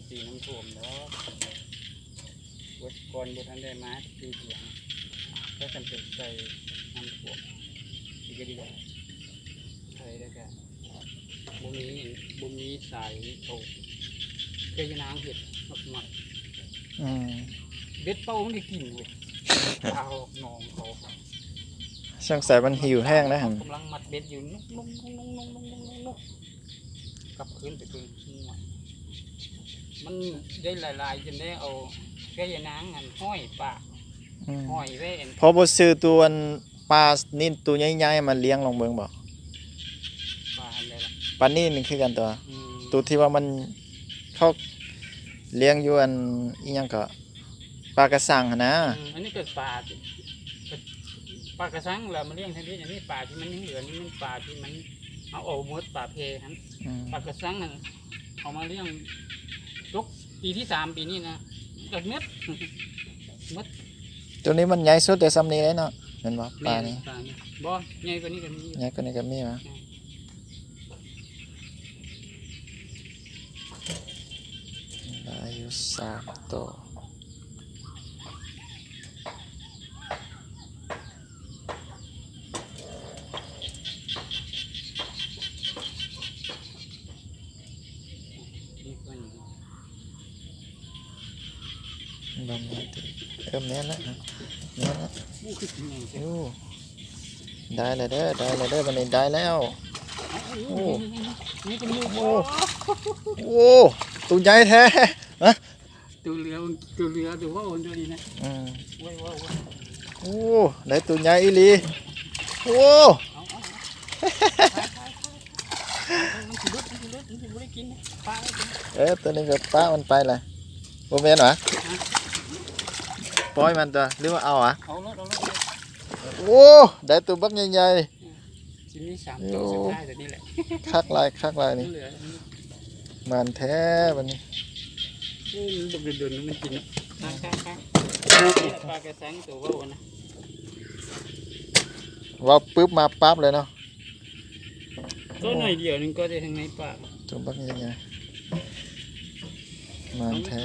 ปีน้ำท่วมแล้ววัดก่อนบุทันได้มาปีเดียวก็จำเป็นใส่น้ำท่วมอีกก็ดีกว่าไทยแล้วก็บุมีสายโตเคยนางเห็ดมากเบ็ดเป้าไม่ได้กินเว้ยเอาหนองเขาช่างใส่มันหิวแห้งนะฮะกำลังมัดเบ็ดอยู่นุ่มกลับคืนไปคืนมันได้หลายๆจนได้เอาแค่ยานางอันห้อยปากห้อยไว้พอบซื้อตัวปลานิ่นตัวใหญ่ๆมันเลี้ยงลงเมืองบ่ปลาอะไรล่ะปลานิ่นคือกันตัวที่ว่ามันเขาเลี้ยงอยู่อันอีหยังก็ปลากระสังนะอันนี้เกิดปลากระสังเรามาเลี้ยงทันทีอย่างนี้ปลาที่มันยังเหลือนี่มันปลาที่มันเอาออกหมดปลาเพครับปลากระสังนั่นเอามาเลี้ยงทุกปีที่3ปีนี้นะจากเม็ดตัวนี้มันใหญ่สุดแต่ซ้ำนี้เลยเนาะเห็นบ่ปลานี่บ่ใหญ่กว่านี้ก็มีใหญ่กว่านี้ก็มีวะได้อยู่3ตัวบางทีแม่นแล้วแม่นแล้วโอ้ได้เลยเด้อวันนี้ได้แล้วโอ้โอ้ตัวใหญ่แท้ฮะตัวเรือตัวว่าคนตัวนี้นะว้าวโอ้ได้ตัวใหญ่อีหลีโอ้ตัวนี้ก็ป้ามันไปเลยโมเมนต์เหรอปล่อยมันตัวหรือว่าเอาอ่ะโอ้ได้ตัวบักใหญ่ๆชิ้นนี้3ตัวสุดท้ายแต่นี่แหละคักลายนี่มันแท้วันนี้มันดุนมันกินปลากระสังตัวว่านะว่าปึ๊บมาปั๊บเลยเนาะตัวหน่อยเดียวนึงก็ได้ทั้งในปลาตัวบักใหญ่มันแท้